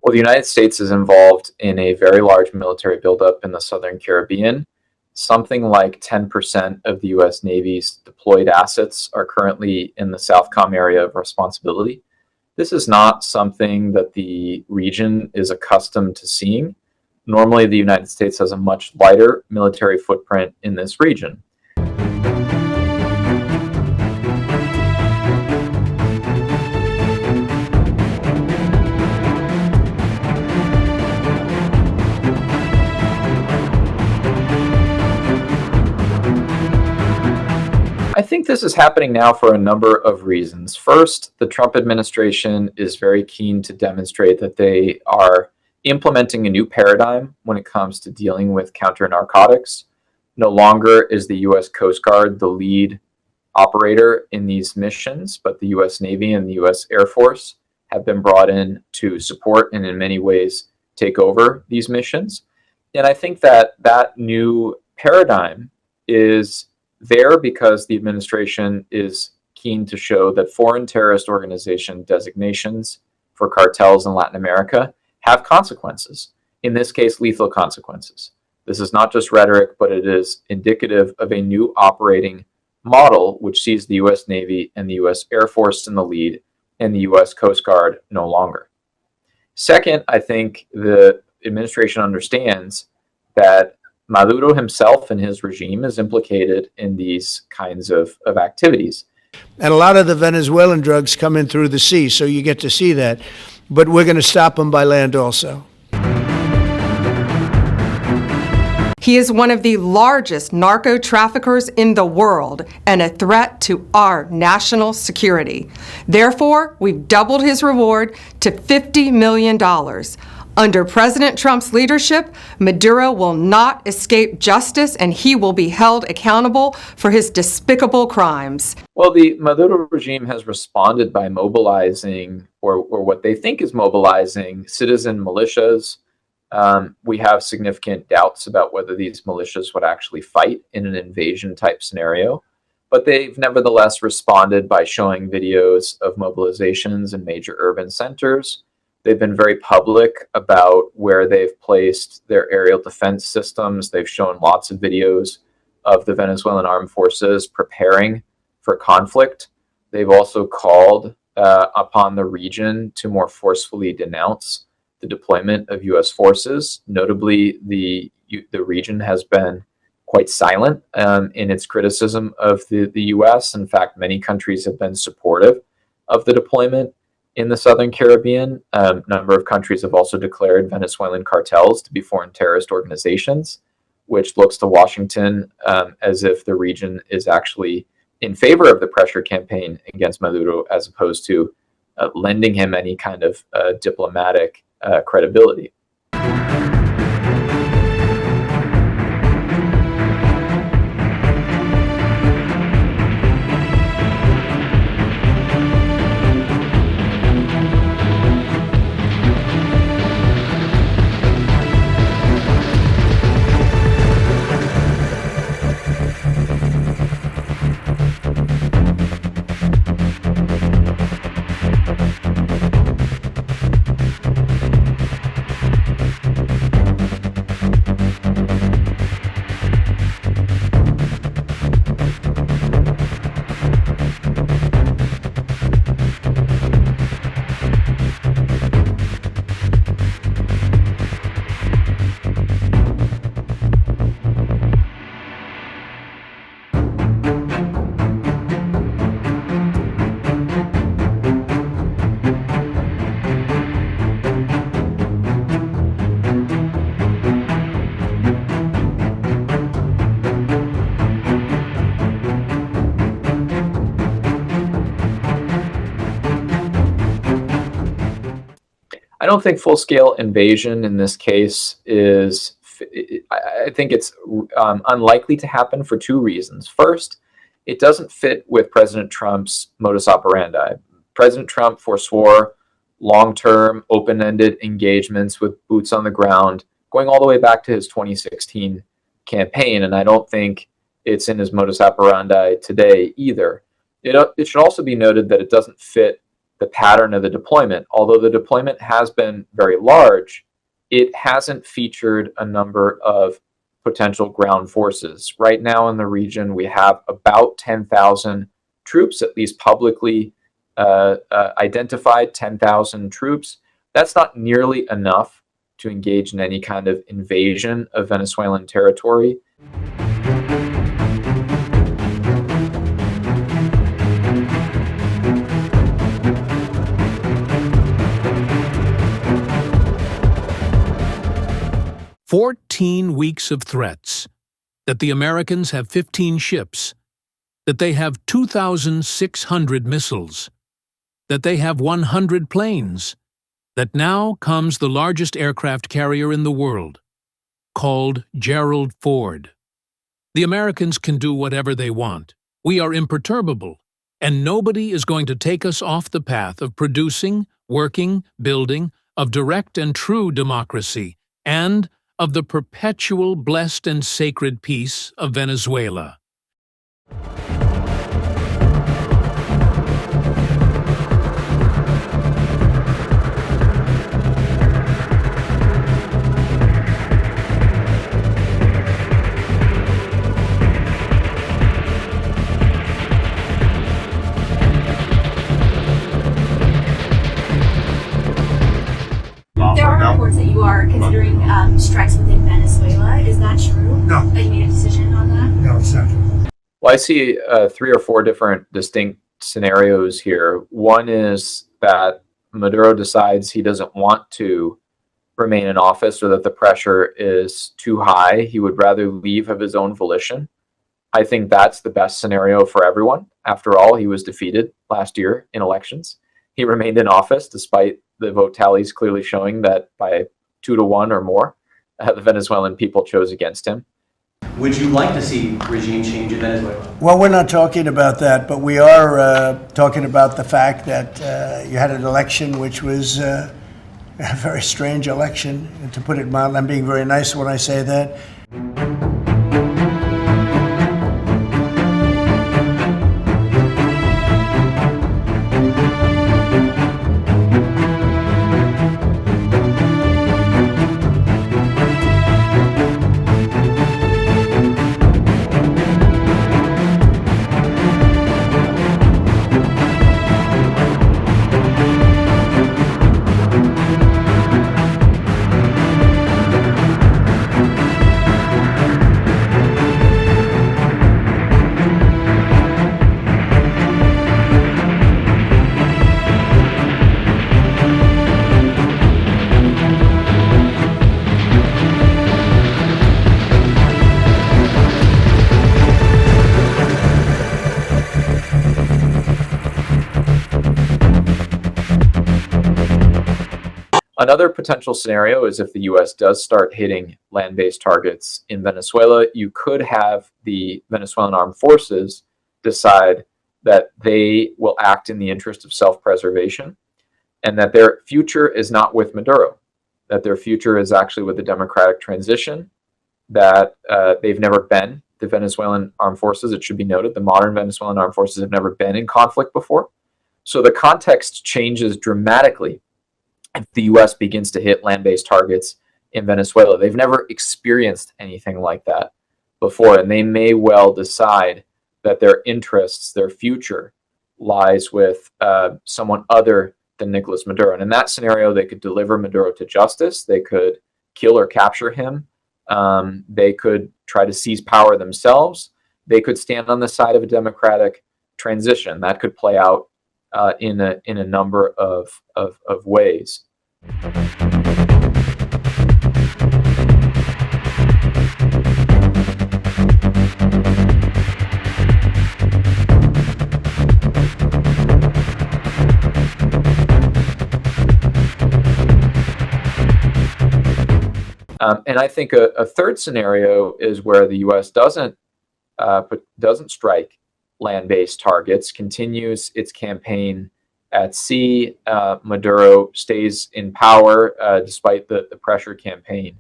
Well, the United States is involved in a very large military buildup in the Southern Caribbean. Something like 10% of the U.S. Navy's deployed assets are currently in the SOUTHCOM area of responsibility. This is not something that the region is accustomed to seeing. Normally, the United States has a much lighter military footprint in this region. I think this is happening now for a number of reasons. First, the Trump administration is very keen to demonstrate that they are implementing a new paradigm when it comes to dealing with counter-narcotics. No longer is the U.S. Coast Guard the lead operator in these missions, but the U.S. Navy and the U.S. Air Force have been brought in to support and in many ways take over these missions. And I think that that new paradigm is there because the administration is keen to show that foreign terrorist organization designations for cartels in Latin America have consequences, in this case, lethal consequences. This is not just rhetoric, but it is indicative of a new operating model which sees the U.S. Navy and the U.S. Air Force in the lead and the U.S. Coast Guard no longer. Second, I think the administration understands that Maduro himself and his regime is implicated in these kinds of activities. And a lot of the Venezuelan drugs come in through the sea, so you get to see that. But we're going to stop them by land also. He is one of the largest narco traffickers in the world and a threat to our national security. Therefore, we've doubled his reward to $50 million. Under President Trump's leadership, Maduro will not escape justice and he will be held accountable for his despicable crimes. Well, the Maduro regime has responded by mobilizing, or what they think is mobilizing, citizen militias. We have significant doubts about whether these militias would actually fight in an invasion type scenario, but they've nevertheless responded by showing videos of mobilizations in major urban centers. They've been very public about where they've placed their aerial defense systems. They've shown lots of videos of the Venezuelan armed forces preparing for conflict. They've also called upon the region to more forcefully denounce the deployment of U.S. forces. Notably, the region has been quite silent in its criticism of the U.S. In fact, many countries have been supportive of the deployment in the Southern Caribbean. A number of countries have also declared Venezuelan cartels to be foreign terrorist organizations, which looks to Washington as if the region is actually in favor of the pressure campaign against Maduro, as opposed to lending him any kind of diplomatic credibility. I don't think full-scale invasion in this case is, I think it's unlikely to happen for two reasons. First, it doesn't fit with President Trump's modus operandi. President Trump forswore long-term, open-ended engagements with boots on the ground, going all the way back to his 2016 campaign, and I don't think it's in his modus operandi today either. It should also be noted that it doesn't fit the pattern of the deployment. Although the deployment has been very large, it hasn't featured a number of potential ground forces. Right now in the region, we have about 10,000 troops, at least publicly identified 10,000 troops. That's not nearly enough to engage in any kind of invasion of Venezuelan territory. 14 weeks of threats, that the Americans have 15 ships, that they have 2,600 missiles, that they have 100 planes, that now comes the largest aircraft carrier in the world, called Gerald Ford. The Americans can do whatever they want. We are imperturbable, and nobody is going to take us off the path of producing, working, building, of direct and true democracy, and of the perpetual, blessed, and sacred peace of Venezuela. There are reports that you are considering strikes within Venezuela. Is that true? No. That you made a decision on that? No, it's not true. Well, I see 3 or 4 different distinct scenarios here. One is that Maduro decides he doesn't want to remain in office, or that the pressure is too high. He would rather leave of his own volition. I think that's the best scenario for everyone. After all, he was defeated last year in elections. He remained in office despite the vote tallies clearly showing that by 2-1 or more, the Venezuelan people chose against him. Would you like to see regime change in Venezuela? Well, we're not talking about that, but we are talking about the fact that you had an election which was a very strange election, and to put it mildly. I'm being very nice when I say that. Another potential scenario is if the U.S. does start hitting land-based targets in Venezuela, you could have the Venezuelan armed forces decide that they will act in the interest of self-preservation, and that their future is not with Maduro, that their future is actually with the democratic transition, that they've never been, the Venezuelan armed forces, it should be noted, the modern Venezuelan armed forces have never been in conflict before. So the context changes dramatically if the U.S. begins to hit land-based targets in Venezuela. They've never experienced anything like that before, and they may well decide that their interests, their future, lies with someone other than Nicolas Maduro. And in that scenario, they could deliver Maduro to justice. They could kill or capture him. They could try to seize power themselves. They could stand on the side of a democratic transition. That could play out in a number of ways. And I think a third scenario is where the U.S. doesn't strike land-based targets, continues its campaign at sea. Maduro stays in power despite the pressure campaign.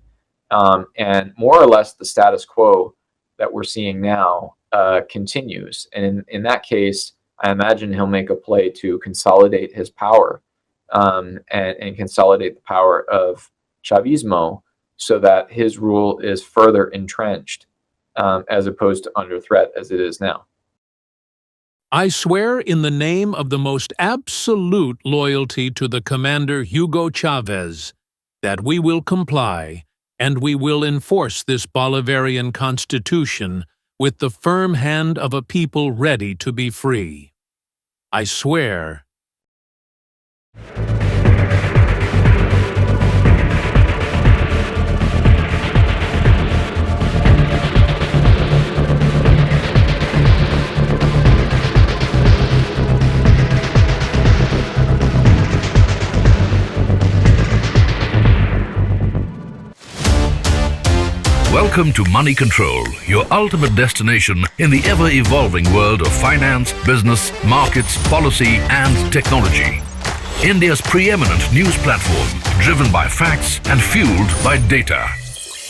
And more or less the status quo that we're seeing now continues. And in that case, I imagine he'll make a play to consolidate his power, and consolidate the power of Chavismo so that his rule is further entrenched, as opposed to under threat as it is now. I swear in the name of the most absolute loyalty to the commander Hugo Chavez that we will comply and we will enforce this Bolivarian constitution with the firm hand of a people ready to be free. I swear. Welcome to Money Control, your ultimate destination in the ever-evolving world of finance, business, markets, policy, and technology. India's preeminent news platform, driven by facts and fueled by data.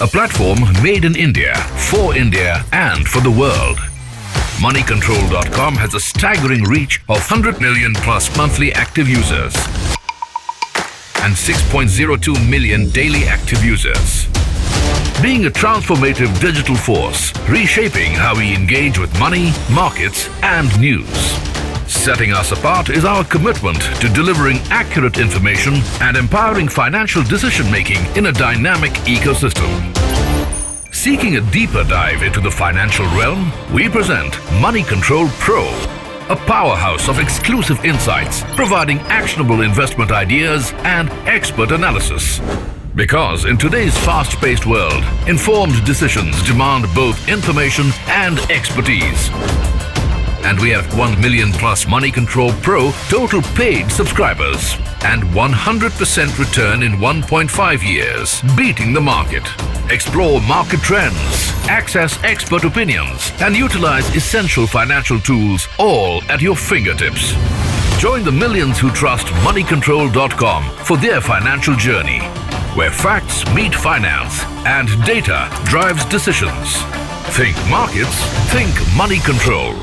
A platform made in India, for India, and for the world. Moneycontrol.com has a staggering reach of 100 million plus monthly active users and 6.02 million daily active users. Being a transformative digital force, reshaping how we engage with money, markets, and news. Setting us apart is our commitment to delivering accurate information and empowering financial decision-making in a dynamic ecosystem. Seeking a deeper dive into the financial realm, we present Money Control Pro, a powerhouse of exclusive insights, providing actionable investment ideas and expert analysis. Because in today's fast-paced world, informed decisions demand both information and expertise. And we have 1 million plus Money Control Pro total paid subscribers and 100% return in 1.5 years, beating the market. Explore market trends, access expert opinions, and utilize essential financial tools all at your fingertips. Join the millions who trust Moneycontrol.com for their financial journey, where facts meet finance and data drives decisions. Think markets, think Money Control.